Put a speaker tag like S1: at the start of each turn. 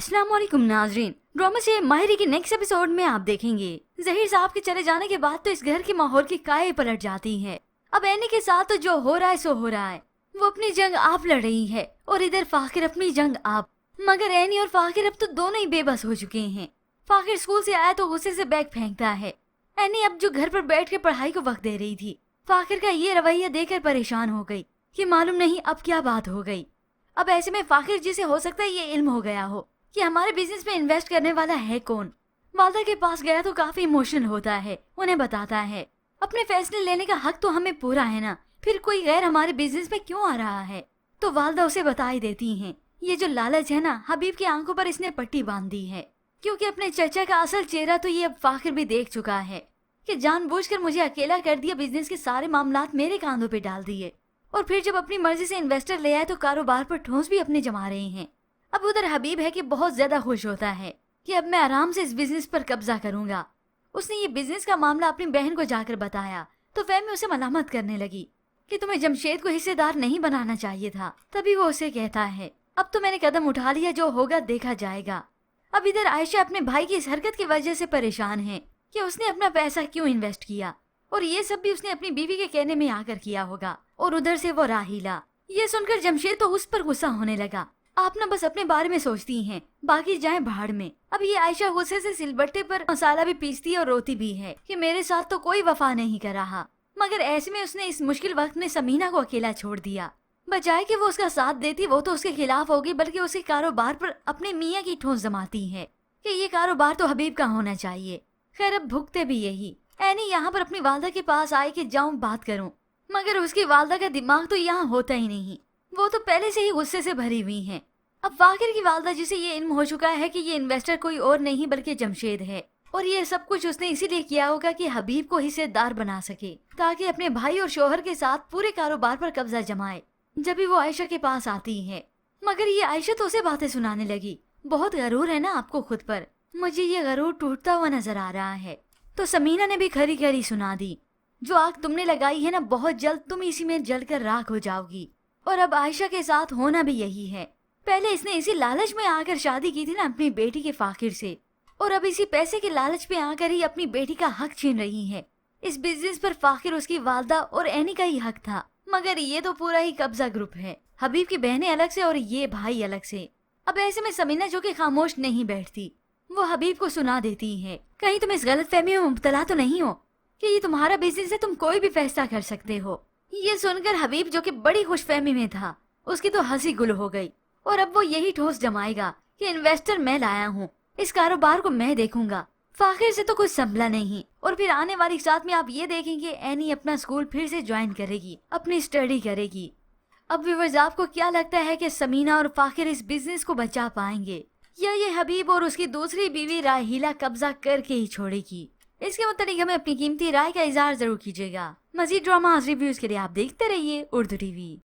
S1: अस्सलाम वालेकुम नाजरीन। ड्रामा से माहिरी के नेक्स्ट एपिसोड में आप देखेंगे जहीर साहब के चले जाने के बाद तो इस घर के माहौल की काया पलट जाती है। अब एनी के साथ तो जो हो रहा है सो हो रहा है। वो अपनी जंग आप लड़ रही है और इधर फाकिर अपनी जंग आप। मगर एनी और फाकिर अब तो दोनों ही बेबस हो चुके हैं। फाकिर स्कूल से आया तो गुस्से से बैग फेंकता है। एनी अब जो घर पर बैठ कर पढ़ाई को वक्त दे रही थी, फाकिर का ये रवैया देखकर परेशान हो गई कि मालूम नहीं अब क्या बात हो गई। अब ऐसे में फाकिर जिसे हो सकता है ये इल्म हो गया हो कि हमारे बिजनेस में इन्वेस्ट करने वाला है कौन। वालदा के पास गया तो काफी इमोशनल होता है, उन्हें बताता है अपने फैसले लेने का हक तो हमें पूरा है ना, फिर कोई गैर हमारे बिजनेस में क्यों आ रहा है। तो वालदा उसे बता ही देती हैं ये जो लालच है ना, हबीब की आंखों पर इसने पट्टी बांध दी है, क्योंकि अपने चचा का असल चेहरा तो ये अब फाकिर भी देख चुका है कि जानबूझकर मुझे अकेला कर दिया, बिजनेस के सारे मामलात मेरे कांधों पे डाल दिए और फिर जब अपनी मर्जी से इन्वेस्टर ले आए तो कारोबार पर ठोस भी अपने जमा रहे हैं। अब उधर हबीब है कि बहुत ज्यादा खुश होता है कि अब मैं आराम से इस बिजनेस पर कब्जा करूंगा। उसने ये बिजनेस का मामला अपनी बहन को जाकर बताया तो फहमी उसे मलामत करने लगी कि तुम्हें जमशेद को हिस्सेदार नहीं बनाना चाहिए था। तभी वो उसे कहता है अब तो मैंने कदम उठा लिया, जो होगा देखा जाएगा। अब इधर आयशा अपने भाई की इस हरकत की वजह से परेशान है कि उसने अपना पैसा क्यों इन्वेस्ट किया और ये सब भी उसने अपनी बीवी के कहने में आकर किया होगा। और उधर से वो राहिला, ये सुनकर जमशेद तो उस पर गुस्सा होने लगा। आप ना बस अपने बारे में सोचती हैं, बाकी जाए भाड़ में। अब ये आयशा गुस्से से सिलबट्टे पर मसाला भी पीसती और रोती भी है कि मेरे साथ तो कोई वफा नहीं कर रहा। मगर ऐसे में उसने इस मुश्किल वक्त में समीना को अकेला छोड़ दिया। बजाय कि वो उसका साथ देती, वो तो उसके खिलाफ होगी, बल्कि उसके कारोबार पर अपने मियाँ की ठोस जमाती है कि ये कारोबार तो हबीब का होना चाहिए। खैर अब भुगते भी यही। एनी यहाँ पर अपनी वालदा के पास आई कि जाऊँ बात करूँ, मगर उसकी वालदा का दिमाग तो यहाँ होता ही नहीं, वो तो पहले से ही गुस्से से भरी हुई है। अब फाकिर की वालदा जिसे ये इल्म हो चुका है कि ये इन्वेस्टर कोई और नहीं बल्कि जमशेद है और ये सब कुछ उसने इसीलिए किया होगा कि हबीब को हिस्सेदार बना सके ताकि अपने भाई और शोहर के साथ पूरे कारोबार पर कब्जा जमाए। जब भी वो आयशा के पास आती है, मगर ये आयशा तो उसे बातें सुनाने लगी, बहुत गरूर है ना आपको खुद पर, मुझे ये गरूर टूटता हुआ नजर आ रहा है। तो समीना ने भी खरी खरी सुना दी, जो आग तुमने लगाई है ना, बहुत जल्द तुम इसी में जलकर राख हो जाओगी। और अब आयशा के साथ होना भी यही है। पहले इसने इसी लालच में आकर शादी की थी ना अपनी बेटी के फाकिर से, और अब इसी पैसे के लालच में आकर ही अपनी बेटी का हक छीन रही है। इस बिजनेस पर फाकिर, उसकी वालदा और एनी का ही हक था, मगर ये तो पूरा ही कब्जा ग्रुप है, हबीब की बहनें अलग से और ये भाई अलग से। अब ऐसे में समीना जो कि खामोश नहीं बैठती, वो हबीब को सुना देती है कहीं तुम इस गलतफहमी में मुब्तला तो नहीं हो कि ये तुम्हारा बिजनेस है, तुम कोई भी फैसला कर सकते हो। ये सुनकर हबीब जो कि बड़ी खुशफहमी में था, उसकी तो हंसी गुल हो गई और अब वो यही ठोस जमाएगा कि इन्वेस्टर मैं लाया हूँ, इस कारोबार को मैं देखूंगा। फाकिर से तो कुछ संभला नहीं। और फिर आने वाली साथ में आप ये देखेंगे एनी अपना स्कूल फिर से ज्वाइन करेगी, अपनी स्टडी करेगी। अब व्यूअर्स आपको क्या लगता है कि समीना और फाकिर इस बिजनेस को बचा पाएंगे या ये हबीब और उसकी दूसरी बीवी राहिला कब्जा करके ही छोड़ेगी? इसके मुताबिक हमें अपनी कीमती राय का इजहार जरूर कीजिएगा। मजीद ड्रामा रिव्यूज के लिए आप देखते रहिए उर्दू टीवी।